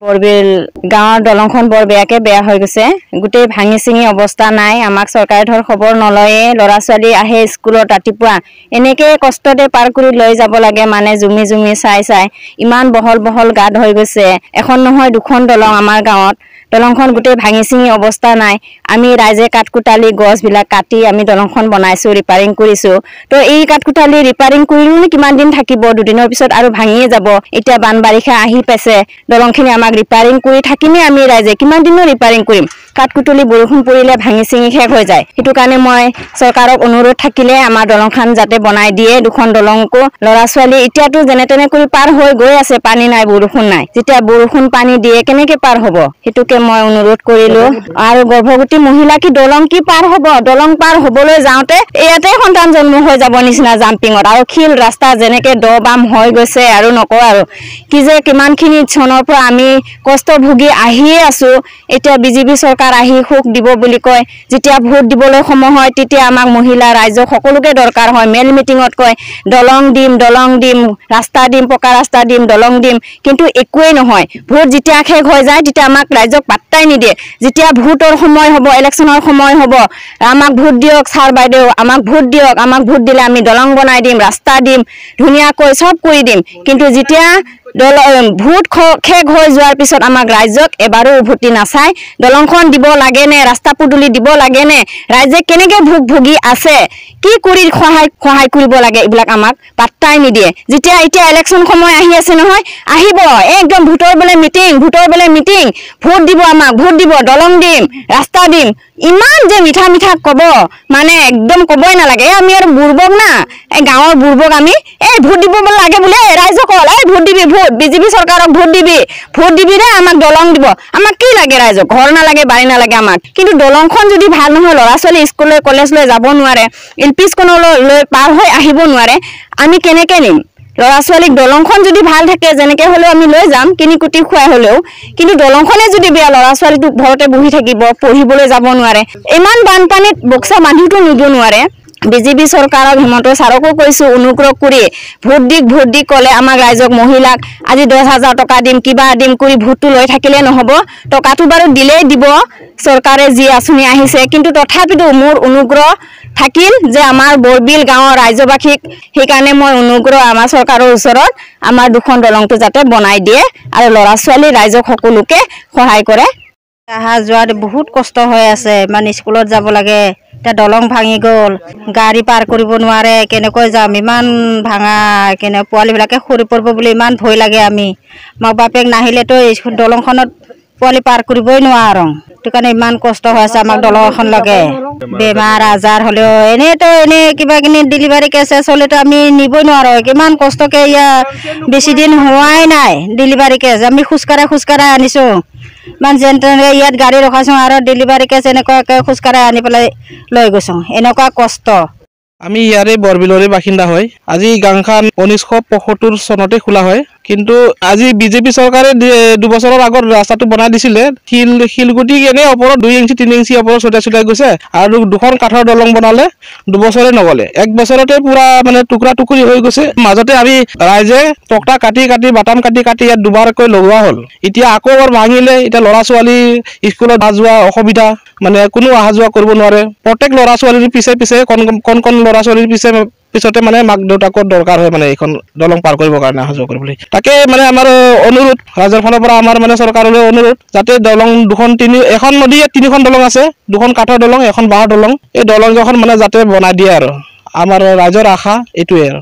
বৰবিল গাঁৱৰ দলংখন বৰ বেয়াকে বেয়া হৈ গৈছে গোটেই ভাঙি চিঙি অৱস্থা নাই আমাক চৰকাৰে ধৰ খবৰ নলয়ে লৰা ছোৱালী আহে স্কুলত ৰাতিপুৱা এনেকে কষ্টতে পাৰ কৰি লৈ যাব লাগে মানে জুমি জুমি চাই চাই ইমান বহল বহল গাদ হৈ গৈছে এখন নহয় দুখন দলং আমাৰ গাঁৱত দলংখন গোটেই ভাঙি চিঙি অৱস্থা নাই আমি ৰাইজে কাটকুটালি গছ বিলাক কাটি আমি দলংখন বনাইছো ৰিপেয়াৰিং কৰিছো তো এই কাটকুটালি ৰিপেয়াৰিং কৰিলে কিমান দিন থাকিব দুদিনৰ পিছত আৰু ভাঙিয়ে যাব এতিয়া বানবাৰিষা আহি পাইছে দলংখিনি আমাক ৰিপেয়াৰিং কৰি থাকিমে আমি ৰাইজে কিমান দিনৰ ৰিপেয়াৰিং কৰিম কাটকুটলি বৰষুণ পৰিলে ভাঙি চিঙি শেষ হৈ যায় সেইটো কাৰণে মই চৰকাৰক অনুৰোধ থাকিলে আমাৰ দলংখন যাতে বনাই দিয়ে দুখন দলংকো লৰা ছোৱালী এতিয়াতো যেনে তেনে কৰি পাৰ হৈ গৈ আছে পানী নাই বৰষুণ নাই যেতিয়া বৰষুণ পানী দিয়ে কেনেকে পাৰ হ'ব হেতুকে মই অনুৰোধ কৰিলো আৰু গৰ্ভৱতী মহিলা কি দলং কি পাৰ হ'ব দলং পাৰ হ'বলৈ যাওঁতে ইয়াতে সন্তান জন্ম হৈ যাব নিচিনা জাম্পিঙত আৰু খিল ৰাস্তা যেনেকে দবাম হৈ গৈছে আৰু নকওঁ আৰু কি যে কিমানখিনি চনৰ পৰা আমি কষ্ট ভুগি আহিয়ে আছো এতিয়া বিজেপি চৰকাৰ আহি সুখ দিব বুলি কয় যেতিয়া ভোট দিবলৈ সময় হয় তেতিয়া আমাক মহিলা ৰাইজক সকলোকে দৰকাৰ হয় মেল মিটিঙত কয় দলং দিম ৰাস্তা দিম পকা ৰাস্তা দিম দলং দিম কিন্তু একোৱে নহয় ভোট যেতিয়া শেষ হৈ যায় তেতিয়া আমাক ৰাইজক পাত্তাই নিদিয়ে যেতিয়া ভোটৰ সময় হ'ব ইলেকশ্যনৰ সময় হ'ব আমাক ভোট দিয়ক ছাৰ বাইদেউ আমাক ভোট দিয়ক আমাক ভোট দিলে আমি দলং বনাই দিম ৰাস্তা দিম ধুনীয়াকৈ সব কৰি দিম কিন্তু যেতিয়া ভোট শেষ হৈ যোৱাৰ পিছত আমাক ৰাইজক এবাৰো উভতি নাচাই দলংখন দিব লাগে নে ৰাস্তা পদূলি দিব লাগে নে ৰাইজে কেনেকে ভুগি আছে কি কৰি সহায় কৰিব লাগে এইবিলাক আমাক পাত্তাই নিদিয়ে যেতিয়া এতিয়া ইলেকশ্যন সময় আহি আছে নহয় আহিব একদম ভোটৰ বেলে মিটিং ভোট দিব আমাক ভোট দিব দলং দিম ৰাস্তা দিম ইমান যে মিঠা মিঠা কব মানে একদম কবই নালাগে আমি আৰু বুৰ্বক না এই গাঁৱৰ বুৰ্বক আমি এই ভোট দিব লাগে বোলে ৰাইজক কল এই ভোট দিবি ভোট বিজেপি চৰকাৰক ভোট দিবি ৰে আমাক দলং দিব আমাক কি লাগে ৰাইজক ঘৰ নালাগে বাৰী নালাগে আমাক কিন্তু দলংখন যদি ভাল নহয় ল'ৰা ছোৱালী স্কুললৈ কলেজলৈ যাব নোৱাৰে এলপি স্কুললৈ পাৰ হৈ আহিব নোৱাৰে আমি কেনেকে নিম ল'ৰা ছোৱালীক দলংখন যদি ভাল থাকে যেনেকে হলেও আমি লৈ যাম কিনি কুটি খুৱাই হলেও কিন্তু দলংখনে যদি বেয়া ল'ৰা ছোৱালীটো ঘৰতে বহি থাকিব পঢ়িবলৈ যাব নোৱাৰে ইমান বানপানীত বক্সা মানুহটো নিব নোৱাৰে বিজেপি চৰকাৰক হিমন্ত ছাৰকো কৈছো অনুগ্ৰহ কৰি ভোট দি কলে আমাক ৰাইজক মহিলাক আজি 10,000 টকা দিম কিবা দিম কৰি ভোটটো লৈ থাকিলে নহব টকাটো বাৰু দিলেই দিব চৰকাৰে যি আঁচনি আহিছে কিন্তু তথাপিতো মোৰ অনুগ্ৰহ থাকিল যে আমাৰ বৰবিল গাঁৱৰ ৰাজ্যবাসীক সেইকাৰণে মই অনুগ্ৰহ আমাৰ চৰকাৰৰ ওচৰত আমাৰ দুখন দলংটো যাতে বনাই দিয়ে আৰু ল'ৰা ছোৱালী ৰাইজক সকলোকে সহায় কৰে আহা যোৱাত বহুত কষ্ট হৈ আছে মানে স্কুলত যাব লাগে এতিয়া দলং ভাঙি গ'ল গাড়ী পাৰ কৰিব নোৱাৰে কেনেকৈ যাম ইমান ভাঙা কেনে পোৱালীবিলাকে সৰি পৰিব বুলি ইমান ভয় লাগে আমি মাক বাপেক নাহিলেতো দলংখনত পোৱালি পাৰ কৰিবই নোৱাৰোঁ সেইটো কাৰণে ইমান কষ্ট হৈ আছে আমাক দলং এখন লাগে বেমাৰ আজাৰ হ'লেও এনে কিবা কিনি ডেলিভাৰী কেছ হ'লেতো আমি নিবই নোৱাৰোঁ কিমান কষ্টকে ইয়াত বেছি দিন হোৱাই নাই ডেলিভাৰী কেছ আমি খোজকাঢ়াই আনিছোঁ ইমান যেন তেনে ইয়াত গাড়ী ৰখাইছোঁ আৰু ডেলিভাৰী কেছ এনেকুৱাকৈ খোজকাঢ়াই আনি পেলাই লৈ গৈছোঁ এনেকুৱা কষ্ট আমি ইয়াৰে বৰবিলৰে বাসিন্দা হয় আজি গাংখান 1975 চনতে খোলা হয় কিন্তু আজি বিজেপি চৰকাৰে 2 বছৰৰ আগত ৰাস্তাটো বনাই দিছিলে শিলগুটি এনে ওপৰত 2 ইঞ্চি 3 ইঞ্চি ওপৰত ছটাই গৈছে আৰু দুখন কাঠৰ দলং বনালে 2 বছৰে নগলে 1 বছৰতে পুৰা মানে টুকুৰা টুকুৰি হৈ গৈছে মাজতে আমি ৰাইজে টকটা কাটি বাটাম কাটি ইয়াত দুবাৰকৈ লগোৱা হ'ল এতিয়া আকৌ এবাৰ ভাঙিলে এতিয়া ল'ৰা ছোৱালী স্কুলত যোৱা অসুবিধা মানে কোনো অহা যোৱা কৰিব নোৱাৰে প্ৰত্যেক ল'ৰা ছোৱালীৰ পিছে কোন ল'ৰা ছোৱালীৰ পিছতে মানে মাক দেউতাকৰ দৰকাৰ হয় মানে এইখন দলং পাৰ কৰিবৰ কাৰণে অহা যোৱা কৰিবলৈ তাকে মানে আমাৰ অনুৰোধ ৰাজ্যৰ ফালৰ পৰা আমাৰ মানে চৰকাৰলৈ অনুৰোধ যাতে দলং এখন নদীয়ে 3খন দলং আছে 2খন কাঠৰ দলং এখন বাঁহৰ দলং এই দলং এখন মানে যাতে বনাই দিয়ে আৰু আমাৰ ৰাইজৰ আশা এইটোৱে আৰু